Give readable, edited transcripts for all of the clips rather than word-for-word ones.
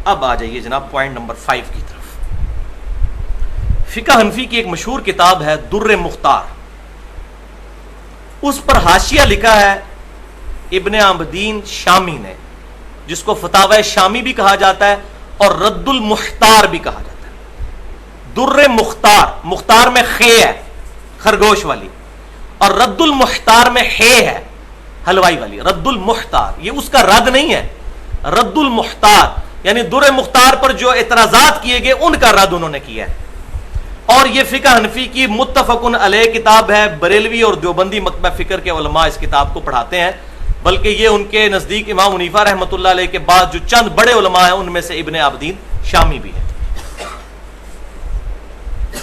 اب آ جائیے جناب پوائنٹ نمبر 5 کی طرف. فقہ حنفی کی ایک مشہور کتاب ہے در مختار، اس پر حاشیہ لکھا ہے ابن عابدین شامی نے، جس کو فتاوی شامی بھی کہا جاتا ہے اور رد المختار بھی کہا جاتا ہے. در مختار، مختار میں خے ہے خرگوش والی، اور رد المختار میں ہے ہے حلوائی والی. رد المختار یہ اس کا رد نہیں ہے، رد المختار یعنی در مختار پر جو اعتراضات کیے گئے ان کا رد انہوں نے کیا ہے. اور یہ فقہ حنفی کی متفقن علیہ کتاب ہے. بریلوی اور دیوبندی مکتبہ فکر کے علماء اس کتاب کو پڑھاتے ہیں، بلکہ یہ ان کے نزدیک امام حنیفہ رحمۃ اللہ علیہ کے بعد جو چند بڑے علماء ہیں ان میں سے ابن عابدین شامی بھی ہے.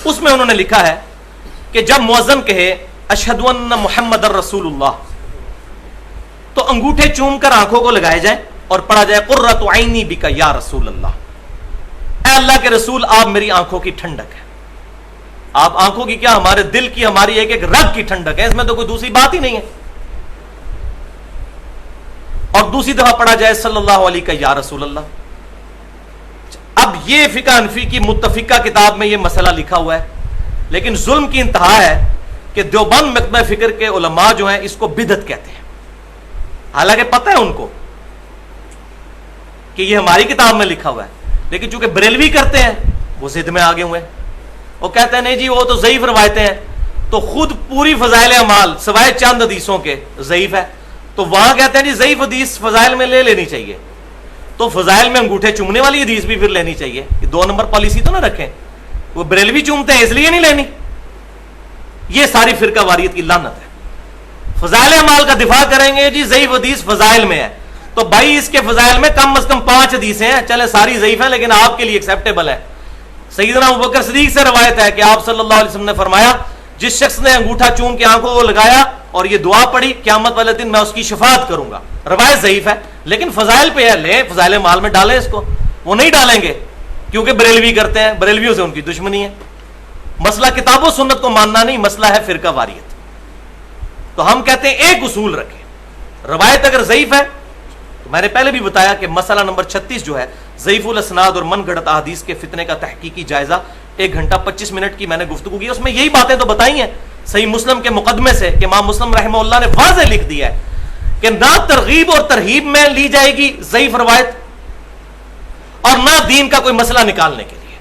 اس میں انہوں نے لکھا ہے کہ جب مؤذن کہے اشہد ان محمد الرسول اللہ تو انگوٹھے چوم کر آنکھوں کو لگائے جائیں اور پڑھا جائے قرۃ عینی بک یا رسول اللہ، اے اللہ کے رسول آپ میری آنکھوں کی ٹھنڈک ہے. آپ آنکھوں کی کیا، ہمارے دل کی، ہماری ایک ایک رگ کی ٹھنڈک ہے، اس میں تو کوئی دوسری بات ہی نہیں ہے. اور دوسری دفعہ پڑھا جائے صلی اللہ علیہ یا رسول اللہ. اب یہ فقہ حنفی کی متفقہ کتاب میں یہ مسئلہ لکھا ہوا ہے، لیکن ظلم کی انتہا ہے کہ دیوبند مکتبہ فکر کے علماء جو ہیں اس کو بدعت کہتے ہیں، حالانکہ پتہ ہے ان کو کہ یہ ہماری کتاب میں لکھا ہوا ہے، لیکن چونکہ بریلوی کرتے ہیں وہ ضد میں آگے ہوئے ہیں. وہ کہتے ہیں نہیں جی وہ تو ضعیف روایتیں ہیں، تو خود پوری فضائل اعمال سوائے چند حدیثوں کے ضعیف ہے، تو وہاں کہتے ہیں جی ضعیف حدیث فضائل میں لے لینی چاہیے، تو فضائل میں انگوٹھے چومنے والی حدیث بھی پھر لینی چاہیے. یہ 2 نمبر پالیسی تو نہ رکھیں، وہ بریلوی چومتے ہیں اس لیے نہیں لینی. یہ ساری فرقہ واریت کی لعنت ہے. فضائل اعمال کا دفاع کریں گے جی ضعیف حدیث فضائل میں ہے، تو بھائی اس کے فضائل میں کم از کم 5 حدیثیں ہیں، چلے ساری ضعیف ہیں لیکن آپ کے لیے ایکسیپٹیبل ہے. سیدنا ابوبکر صدیق سے روایت ہے کہ آپ صلی اللہ علیہ وسلم نے فرمایا جس شخص نے انگوٹھا چوم کے آنکھوں کو لگایا اور یہ دعا پڑھی قیامت والے دن میں اس کی شفاعت کروں گا. روایت ضعیف ہے لیکن فضائل پہ ہے، لیں فضائل مال میں ڈالیں اس کو. وہ نہیں ڈالیں گے کیونکہ بریلوی کرتے ہیں، بریلویوں سے ان کی دشمنی ہے. مسئلہ کتاب و سنت کو ماننا نہیں، مسئلہ ہے فرقہ واریت. تو ہم کہتے ہیں ایک اصول رکھیں، روایت اگر ضعیف ہے تو میں نے پہلے بھی بتایا کہ مسئلہ نمبر 36 جو ہے ضعیف الاسناد اور من گھڑت احادیث کے فتنے کا تحقیقی جائزہ، 1 گھنٹہ 25 منٹ کی میں نے گفتگو کی، اس میں یہی باتیں تو بتائی ہیں صحیح مسلم کے مقدمے سے کہ امام مسلم رحمہ اللہ نے واضح لکھ دیا ہے کہ نہ ترغیب اور ترہیب میں لی جائے گی ضعیف روایت، اور نہ دین کا کوئی مسئلہ نکالنے کے لیے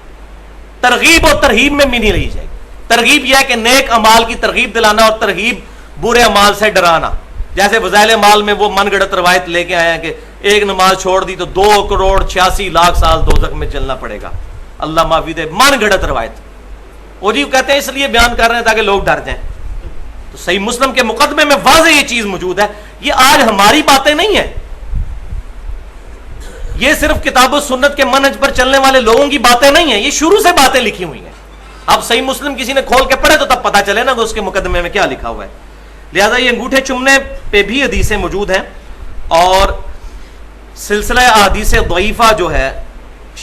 ترغیب اور ترہیب میں بھی نہیں لی جائے گی. ترغیب یہ ہے کہ نیک امال کی ترغیب دلانا اور ترہیب برے امال سے ڈرانا. جیسے فضائل مال میں وہ من گڑت روایت لے کے آئے ہیں کہ ایک نماز چھوڑ دی تو 2,86,00,000 سال دوزخ میں جلنا پڑے گا، اللہ معافی دے. من گڑت روایت وہ جی کہتے ہیں اس لیے بیان کر رہے ہیں تاکہ لوگ ڈر جائیں. تو صحیح مسلم کے مقدمے میں واضح یہ چیز موجود ہے. یہ آج ہماری باتیں نہیں ہیں، یہ صرف کتاب و سنت کے منہج پر چلنے والے لوگوں کی باتیں نہیں ہیں، یہ شروع سے باتیں لکھی ہوئی ہیں. اب صحیح مسلم کسی نے کھول کے پڑھے تو تب پتا چلے نا کہ اس کے مقدمے میں کیا لکھا ہوا ہے. لہذا یہ انگوٹھے چومنے پہ بھی حدیثیں موجود ہیں، اور سلسلہ احادیث ضعیفہ جو ہے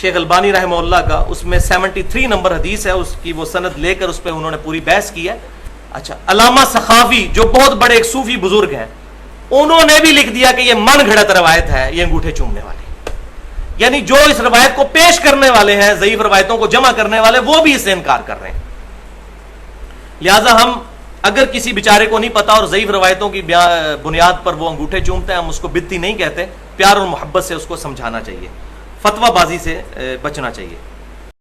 شیخ البانی رحمہ اللہ کا، اس میں 73 نمبر حدیث ہے، اس کی وہ سند لے کر اس پہ انہوں نے پوری بحث کی ہے. اچھا، علامہ سخاوی جو بہت بڑے ایک صوفی بزرگ ہیں، انہوں نے بھی لکھ دیا کہ یہ من گھڑت روایت ہے یہ انگوٹھے چومنے والی. یعنی جو اس روایت کو پیش کرنے والے ہیں، ضعیف روایتوں کو جمع کرنے والے، وہ بھی اس سے انکار کر رہے ہیں. لہذا ہم اگر کسی بیچارے کو نہیں پتا اور ضعیف روایتوں کی بنیاد پر وہ انگوٹھے چومتے ہیں، ہم اس کو بدتی نہیں کہتے، پیار اور محبت سے اس کو سمجھانا چاہیے، فتویٰ بازی سے بچنا چاہیے.